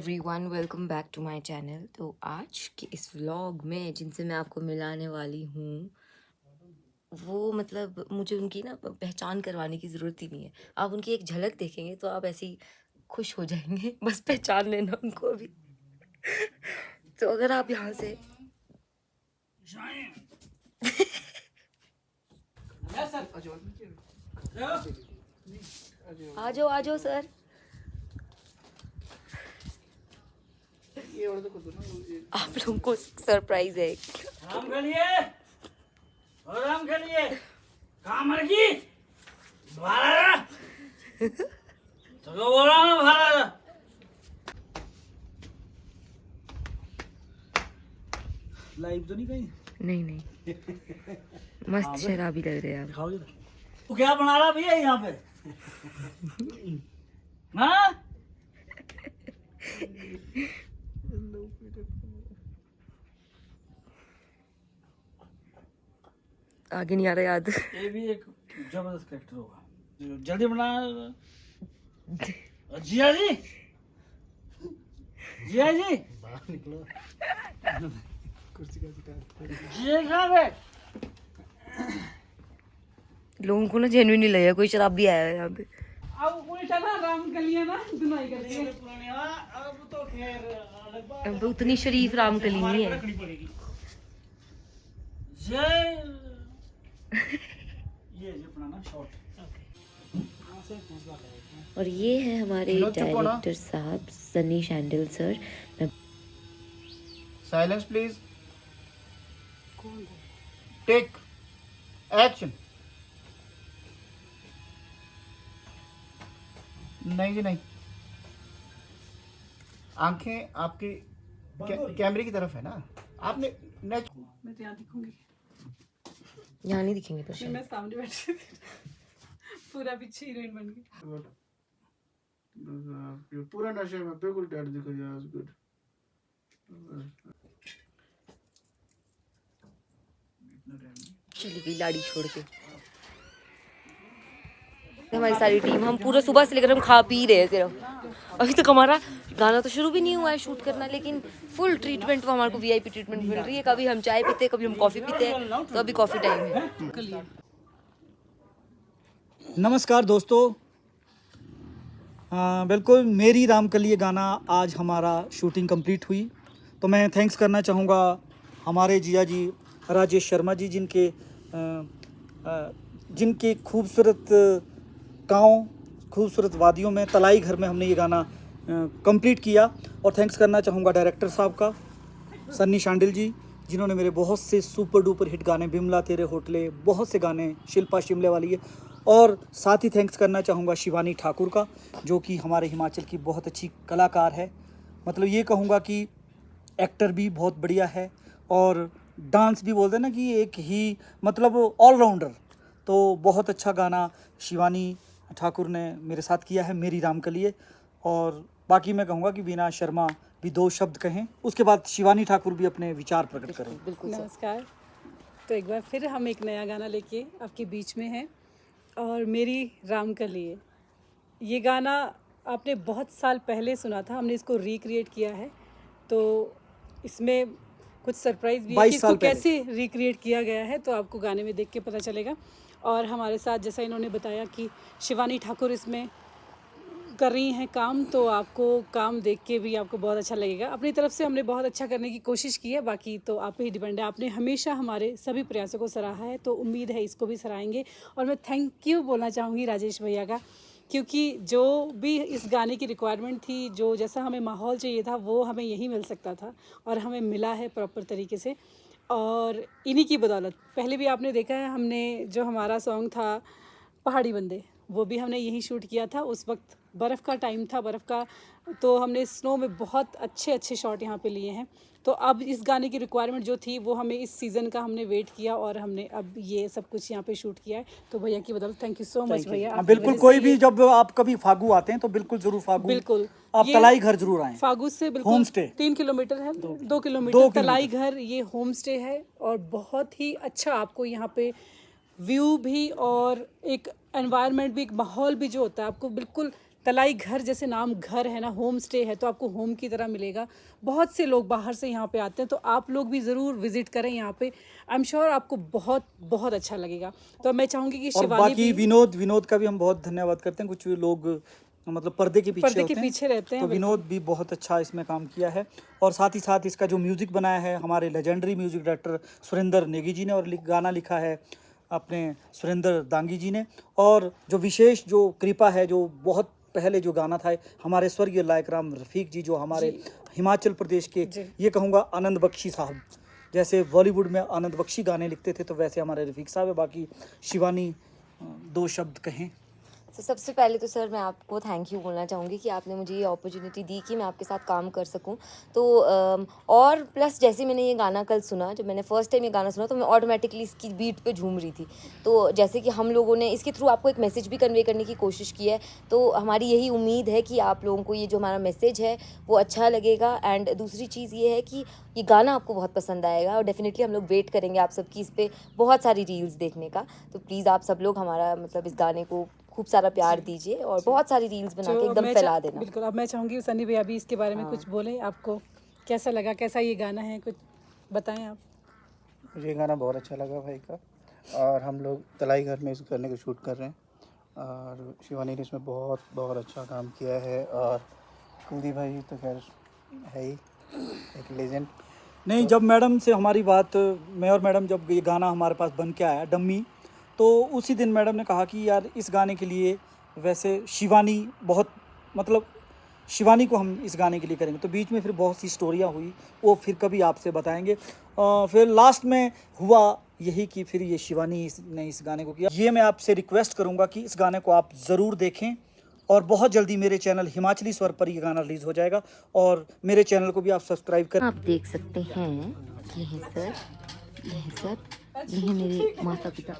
Everyone welcome back to my channel. तो आज के इस व्लॉग में जिनसे मैं आपको मिलाने वाली हूँ वो मतलब मुझे उनकी ना पहचान करवाने की ज़रूरत ही नहीं है। आप उनकी एक झलक देखेंगे तो आप ऐसे ही खुश हो जाएंगे, बस पहचान लेना उनको अभी। तो अगर आप यहाँ से आ जाओ सर। आप लोगों को सरप्राइज है। राम खेलिए काम की भारत तो बोला ना भारत लाइव तो नहीं कहीं नहीं मस्त शराबी लग रहे हैं आप। खाओगे तो क्या बना रहा भैया यहाँ पे हाँ आगे नहीं आ रहा याद। ये भी एक जबरदस्त कैरेक्टर होगा। जल्दी बना जिया जी बाहर निकलो कुर्सी जिया कहाँ गए? लोगों को ना जेन्युइन नहीं लगेगा कोई शराब भी आया है यहाँ पे। अब उल्टा ना राम कलियां ना दुनाई करते हैं। अब तो खैर अलग बात अब उतनी शरीफ रामकली नहीं है। जय ये अपना ना शॉट और ये है हमारे डायरेक्टर साहब Sunny Shandal sir. Silence please. Take action. नहीं जी नहीं, आंखें आपकी कैमरे की तरफ है ना। आपने मैं तो यहाँ दिखूंगी। यहाँ नहीं दिखेंगे पर मैं सामने बैठी थी। पूरा पीछे हीरोइन बन गई। पूरा नशे में बिल्कुल डेड दिखो यार। गुड। चली गई लाड़ी छोड़ के हमारी सारी टीम। हम पूरा सुबह से लेकर हम खा पी रहे हैं सिर्फ। अभी तक हमारा गाना तो शुरू भी नहीं हुआ है शूट करना, लेकिन फुल ट्रीटमेंट वो हमारे को वीआईपी ट्रीटमेंट मिल रही है। कभी हम चाय पीते हैं, कभी हम कॉफ़ी पीते हैं, तो अभी कॉफ़ी टाइम है। नमस्कार दोस्तों, बिल्कुल मेरी रामकली गाना आज हमारा शूटिंग कंप्लीट हुई। तो मैं थैंक्स करना चाहूँगा हमारे जिया जी राजेश शर्मा जी जिनके खूबसूरत गाँव खूबसूरत वादियों में तलाई घर में हमने ये गाना कंप्लीट किया। और थैंक्स करना चाहूँगा डायरेक्टर साहब का सन्नी शांडिल जी, जिन्होंने मेरे बहुत से सुपर डुपर हिट गाने बिमला तेरे होटले, बहुत से गाने, शिल्पा शिमले वाली है। और साथ ही थैंक्स करना चाहूँगा शिवानी ठाकुर का, जो कि हमारे हिमाचल की बहुत अच्छी कलाकार है। मतलब ये कहूँगा कि एक्टर भी बहुत बढ़िया है और डांस भी बोलते हैं ना कि एक ही मतलब ऑलराउंडर। तो बहुत अच्छा गाना शिवानी ठाकुर ने मेरे साथ किया है मेरी रामकली। और बाकी मैं कहूँगा कि वीना शर्मा भी दो शब्द कहें, उसके बाद शिवानी ठाकुर भी अपने विचार प्रकट करें। बिल्कुल सर। नमस्कार। तो एक बार फिर हम एक नया गाना लेके आपके बीच में हैं और मेरी रामकली। ये गाना आपने बहुत साल पहले सुना था, हमने इसको रिक्रिएट किया है। तो इसमें कुछ सरप्राइज भी है कि इसको कैसे रिक्रिएट किया गया है, तो आपको गाने में देख के पता चलेगा। और हमारे साथ जैसा इन्होंने बताया कि शिवानी ठाकुर इसमें कर रही हैं काम, तो आपको काम देख के भी आपको बहुत अच्छा लगेगा। अपनी तरफ से हमने बहुत अच्छा करने की कोशिश की है, बाकी तो आप पे ही डिपेंड है। आपने हमेशा हमारे सभी प्रयासों को सराहा है, तो उम्मीद है इसको भी सराहेंगे। और मैं थैंक यू बोलना चाहूँगी राजेश भैया का, क्योंकि जो भी इस गाने की रिक्वायरमेंट थी, जो जैसा हमें माहौल चाहिए था, वो हमें यही मिल सकता था और हमें मिला है प्रॉपर तरीके से। और इन्हीं की बदौलत पहले भी आपने देखा है, हमने जो हमारा सॉन्ग था पहाड़ी बंदे, वो भी हमने यहीं शूट किया था। उस वक्त बर्फ़ का टाइम था, बर्फ़ का, तो हमने स्नो में बहुत अच्छे अच्छे शॉट यहाँ पे लिए हैं। तो अब इस गाने की रिक्वायरमेंट जो थी वो हमें इस सीज़न का हमने वेट किया और हमने अब ये सब कुछ यहाँ पे शूट किया है। तो भैया की बदौलत थैंक यू सो मच भैया। बिल्कुल, कोई भी जब आप कभी फागू आते हैं तो बिल्कुल जरूर फागू, बिल्कुल आप तलाई घर जरूर आएं। फागू से बिल्कुल होम स्टे 3 किलोमीटर है, 2 किलोमीटर तलाई घर, ये होम स्टे है। और बहुत ही अच्छा आपको यहाँ पे व्यू भी और एक एनवायरनमेंट भी, एक माहौल भी जो होता है, आपको बिल्कुल तलाई घर जैसे नाम घर है ना, होम स्टे है, तो आपको होम की तरह मिलेगा। बहुत से लोग बाहर से यहाँ पे आते हैं, तो आप लोग भी ज़रूर विजिट करें यहाँ पे। आई एम श्योर आपको बहुत बहुत अच्छा लगेगा। तो मैं चाहूँगी कि और शिवानी बाकी भी विनोद का भी हम बहुत धन्यवाद करते हैं। कुछ लोग मतलब पर्दे के पीछे पर्दे के होते हैं, पीछे रहते हैं, तो विनोद भी बहुत अच्छा इसमें काम किया है। और साथ ही साथ इसका जो म्यूज़िक बनाया है हमारे legendary music director Surendra Negi ji ने, और गाना लिखा है अपने सुरेंद्र दांगी जी ने। और जो विशेष जो कृपा है, जो बहुत पहले जो गाना था हमारे स्वर्गीय लायक राम रफ़ीक जी, जो हमारे हिमाचल प्रदेश के, ये कहूँगा आनंद बख्शी साहब, जैसे बॉलीवुड में आनंद बख्शी गाने लिखते थे, तो वैसे हमारे रफ़ीक साहब है। बाकी शिवानी 2 शब्द कहें। तो सबसे पहले तो सर मैं आपको थैंक यू बोलना चाहूँगी कि आपने मुझे ये अपॉर्चुनिटी दी कि मैं आपके साथ काम कर सकूँ। तो और प्लस जैसे मैंने ये गाना कल सुना, जब मैंने फर्स्ट टाइम ये गाना सुना, तो मैं ऑटोमेटिकली इसकी बीट पे झूम रही थी। तो जैसे कि हम लोगों ने इसके थ्रू आपको एक मैसेज भी कन्वे करने की कोशिश की है, तो हमारी यही उम्मीद है कि आप लोगों को ये जो हमारा मैसेज है वो अच्छा लगेगा। एंड दूसरी चीज़ ये है कि ये गाना आपको बहुत पसंद आएगा, और डेफिनेटली हम लोग वेट करेंगे आप सबकी इस पर बहुत सारी रील्स देखने का। तो प्लीज़ आप सब लोग हमारा मतलब इस गाने को खूब सारा प्यार दीजिए और बहुत सारी रील्स बना के एकदम फैला देना। बिल्कुल। अब मैं चाहूँगी सन्नी भैया भी इसके बारे में कुछ बोले। आपको कैसा लगा, कैसा ये गाना है, कुछ बताएं आप। मुझे ये गाना बहुत अच्छा लगा भाई का, और हम लोग तलाई घर में इस गाने को शूट कर रहे हैं, और शिवानी ने इसमें बहुत बहुत अच्छा काम किया है। और कुलदीप भाई तो खैर है ही एक लेजेंड। नहीं, जब मैडम से हमारी बात, मैं और मैडम जब ये गाना हमारे पास बन के आया डम्मी, तो उसी दिन मैडम ने कहा कि यार इस गाने के लिए वैसे शिवानी बहुत, मतलब शिवानी को हम इस गाने के लिए करेंगे। तो बीच में फिर बहुत सी स्टोरियाँ हुई, वो फिर कभी आपसे बताएंगे। फिर लास्ट में हुआ यही कि फिर ये शिवानी ने इस गाने को किया। ये मैं आपसे रिक्वेस्ट करूँगा कि इस गाने को आप ज़रूर देखें, और बहुत जल्दी मेरे चैनल हिमाचली स्वर पर ये गाना रिलीज़ हो जाएगा, और मेरे चैनल को भी आप सब्सक्राइब करें। आप देख सकते हैं, ये है सर, ये है सर, ये है मेरे माता पिता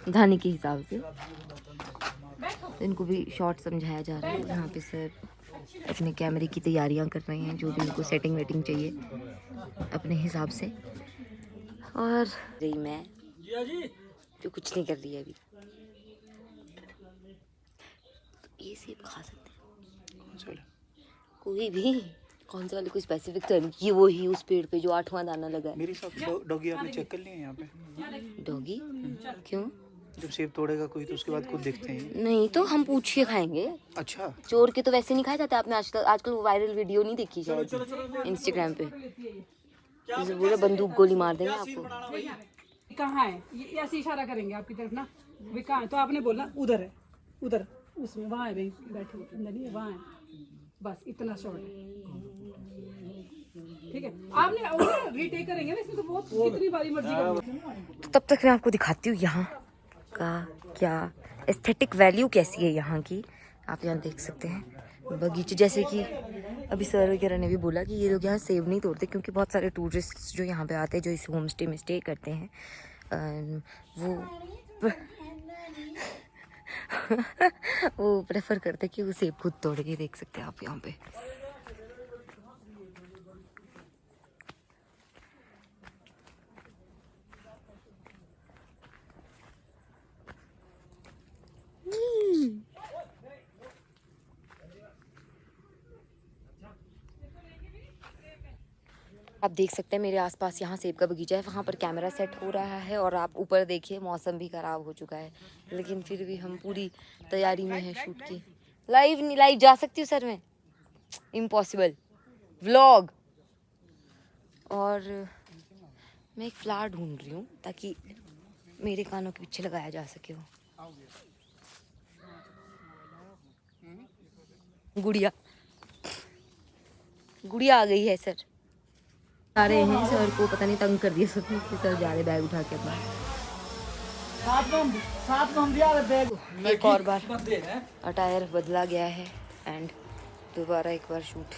गाने के हिसाब से। तो इनको भी शॉर्ट समझाया जा रहा है। यहाँ पे सर अपने कैमरे की तैयारियां कर रहे हैं, जो भी इनको सेटिंग वेटिंग चाहिए अपने हिसाब से। और रही मैं जो कुछ नहीं कर रही है अभी। तो ये सेब खा सकते हैं कोई भी, कौन से वाले, कोई स्पेसिफिक तो नहीं, ये वो ही उस पेड़ पे जो 8वां दाना लगा है। मेरे हिसाब से डॉगी आपने चेक कर लिया यहाँ पे? डॉगी क्यों? जब सेब तोड़ेगा कोई तो उसके बाद खुद देखते हैं। नहीं तो हम पूछ के खाएंगे। अच्छा, चोर के तो वैसे नहीं खाए जाते। आपने आजकल वो वायरल वीडियो नहीं देखी शायद इंस्टाग्राम पे, जैसे पूरा बंदूक गोली मार देंगे आपको। कहाँ है ये, ऐसे इशारा करेंगे आपकी तरफ ना, वे कहाँ है, तो आपने बोलना उधर है, उधर उसमें, वहाँ है भाई बैठे, अंदर नहीं है, वहाँ है, बस इतना शॉर्ट है। ठीक है, आपने रीटेक करेंगे ना, इसमें तो बहुत कितनी बारी मर्जी करेंगे। तब तक मैं आपको दिखाती हूँ यहाँ का क्या एस्थेटिक वैल्यू कैसी है यहाँ की। आप यहाँ देख सकते हैं बगीचे, जैसे कि अभी सर वगैरह ने भी बोला कि ये लोग यहाँ सेब नहीं तोड़ते, क्योंकि बहुत सारे टूरिस्ट जो यहाँ पे आते हैं, जो इस होम स्टे में स्टे करते हैं, वो वो प्रेफर करते हैं कि वो सेब खुद तोड़ के। देख सकते हैं आप यहाँ पे। आप देख सकते हैं मेरे आसपास यहाँ सेब का बगीचा है, वहाँ पर कैमरा सेट हो रहा है, और आप ऊपर देखिए मौसम भी ख़राब हो चुका है, लेकिन फिर भी हम पूरी तैयारी में हैं शूट की। लाइव नहीं, लाइव जा सकती हूँ सर मैं? इम्पॉसिबल। व्लॉग। और मैं एक फ्लावर ढूंढ रही हूँ ताकि मेरे कानों के पीछे लगाया जा सके वो। गुड़िया गुड़िया आ गई है सर। जा रहे हैं, सर को पता नहीं तंग कर दिया सर कि सर जा रहे बैग उठा के अपना। साथ में हम भी आ रहे बैग। एक और बार अटायर बदला गया है, एंड दोबारा एक बार शूट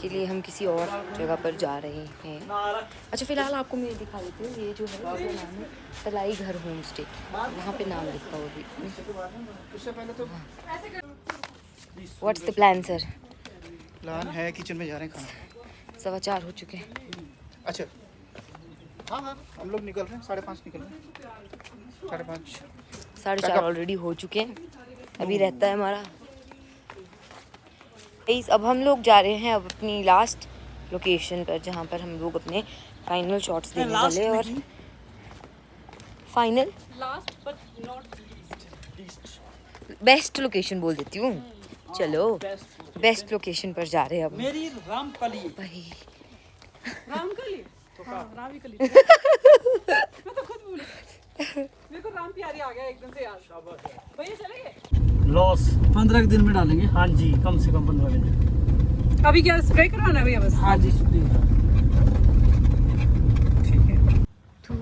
के लिए हम किसी और जगह पर जा रहे हैं। अच्छा, फिलहाल आपको मैं दिखा देती हूँ, ये जो है इसका नाम है तलाई घर होम स्टे, वहाँ पे नाम लिखा होगा। What's the plan sir? Plan है किचन में जा रहे हैं खाना। 4:15 हो चुके हैं। अच्छा, हाँ हाँ, हम लोग निकल रहे हैं, 5:30 निकल रहे हैं, 5:30। 4:30 ऑलरेडी हो चुके हैं। अभी रहता है हमारा गाइस अब हम लोग जा रहे हैं अब अपनी लास्ट लोकेशन पर, जहाँ पर हम लोग अपने फाइनल शॉट्स देने वाले। और final last but not best location बोल देती हूँ। चलो बेस्ट लोकेशन पर जा रहे हैं अब मेरी रामकली। भाई। रामकली। हाँ, रामकली। मैं तो खुद भूल गई। मेरे को राम प्यारी आ गया एकदम से याद। भैया चलेंगे? लॉस 15 दिन में डालेंगे। हाँ जी, कम से कम 15 दिन। अभी क्या स्प्रे करवाना है भैया बस? हाँ जी, ठीक है। तो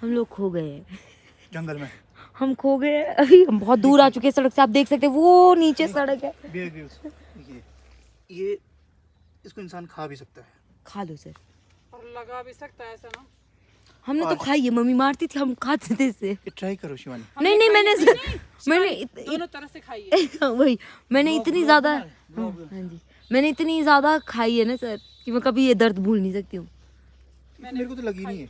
हम लोग खो गए हैं जंगल में। हम खो गए अभी, हम बहुत दूर आ चुके हैं सड़क से। आप देख सकते हैं वो नीचे सड़क है। Bear Grylls. ये इसको इंसान खा भी सकता है। खा लो सर। और लगा भी सकता है ऐसा ना? हमने तो खाई है, मम्मी मारती थी, हम खाते थे इसे। ये ट्राई करो शिवानी। नहीं नहीं मैंने दोनों तरह से खाई है। वही मैंने इतनी ज्यादा, हाँ जी, मैंने इतनी ज्यादा खाई है ना सर कि मैं कभी ये दर्द भूल नहीं सकती हूँ। मेरे को तो लगी नहीं है।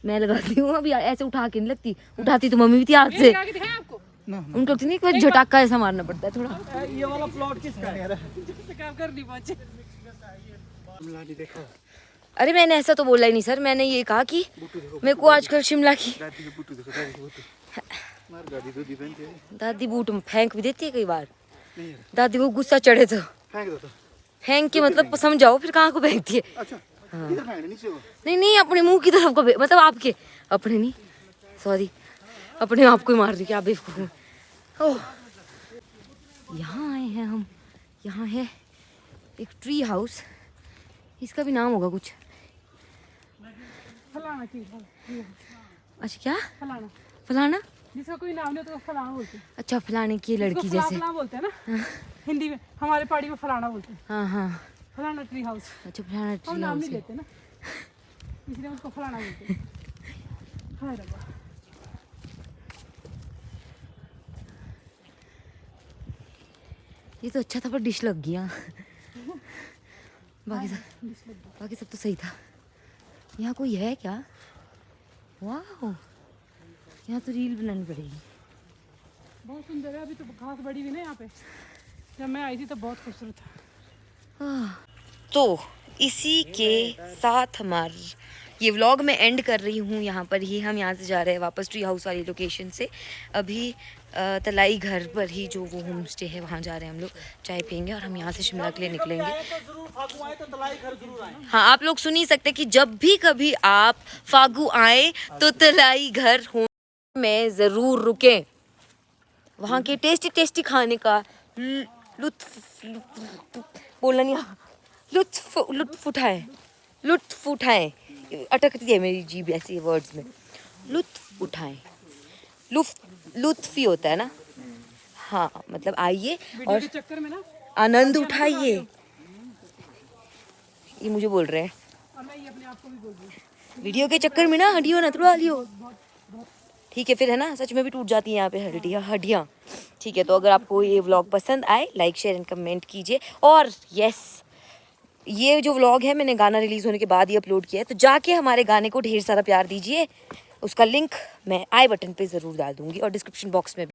मैं लगाती हूँ अभी, ऐसे उठा के नहीं लगती, उठाती तो मम्मी भी थी हाथ से। ये आगे दिखाएं आपको? ना उनको तो नहीं, एक बार झटका ऐसा मारना पड़ता है थोड़ा। ये वाला प्लॉट किसका है? काम कर नहीं पहुंचे। शिमला नहीं देखा। अरे मैंने ऐसा तो बोला ही नहीं सर, मैंने ये कहा कि मेरे को आजकल शिमला की दादी के बूटू देखो, दादी के बूटू। मार दादी तो दीपन के। दादी बूट फेंक भी देती है कई बार। नहीं यार, दादी को गुस्सा चढ़े तो फेंक दो तो। फेंक के मतलब समझाओ फिर कहाँ को फेंकती है। अच्छा, इधर फेंक नीचे हो। नहीं नहीं अपने मुंह की तरफ को मतलब आपके अपने नहीं, सॉरी अपने आप को ही मार दी क्या बेवकूफ हूँ। ओह यहाँ आए हैं हम, यहाँ है एक ट्री हाउस, इसका भी नाम होगा कुछ। फलाना चीज। अच्छा क्या फलाना, फलाना? जिसका कोई नाम नहीं तो फलाना बोलते हैं। अच्छा फलाने की लड़की फला जैसे। फला बोलते हैं ना हिंदी में, हमारे पहाड़ी में फलाना बोलते हैं। हाँ हाँ फलाना ट्री हाउस। अच्छा फलाना हम ट्री नाम हाउस नहीं है। लेते ना, इसलिए उसको फलाना बोलते हैं। हाय रब्बा। ये तो अच्छा था पर डिश लग गया। बाकी सब तो सही था। यहाँ कोई है क्या? वाह यहाँ तो रील बनानी पड़ेगी। बहुत सुंदर है। अभी तो घास बड़ी हुई ना यहाँ पे, जब मैं आई थी तो बहुत खूबसूरत था। तो इसी के साथ हमारा ये व्लॉग मैं एंड कर रही हूँ यहाँ पर ही। हम यहाँ से जा रहे हैं वापस ट्री हाउस वाली लोकेशन से। अभी तलाई घर पर ही जो वो होम स्टे है वहाँ जा रहे हैं हम लोग, चाय पियेंगे और हम यहाँ से शिमला के लिए निकलेंगे। हाँ आप लोग सुन ही सकते कि जब भी कभी आप फागू आए तो तलाई घर होम में ज़रूर रुकें। वहाँ के टेस्टी टेस्टी खाने का लुत्फ बोलना नहीं, लुत्फ उठाएं। अटकती है मेरी जीभ ऐसे वर्ड्स में। लुत्फ उठाएं, लुत्फ ही होता है ना। हाँ मतलब आइए और के चक्कर में ना आनंद उठाइए। ये मुझे बोल रहे हैं और मैं ये अपने आप को भी बोल रही हूँ। वीडियो के चक्कर में ना हड्डियों ना तुड़वा लियो। ठीक है फिर है ना, सच में भी टूट जाती है यहाँ पे हड्डियाँ। ठीक है तो अगर आपको ये व्लॉग पसंद आए लाइक शेयर एंड कमेंट कीजिए। और यस ये जो व्लॉग है मैंने गाना रिलीज़ होने के बाद ही अपलोड किया है, तो जाके हमारे गाने को ढेर सारा प्यार दीजिए। उसका लिंक मैं आई बटन पे ज़रूर डाल दूँगी और डिस्क्रिप्शन बॉक्स में भी।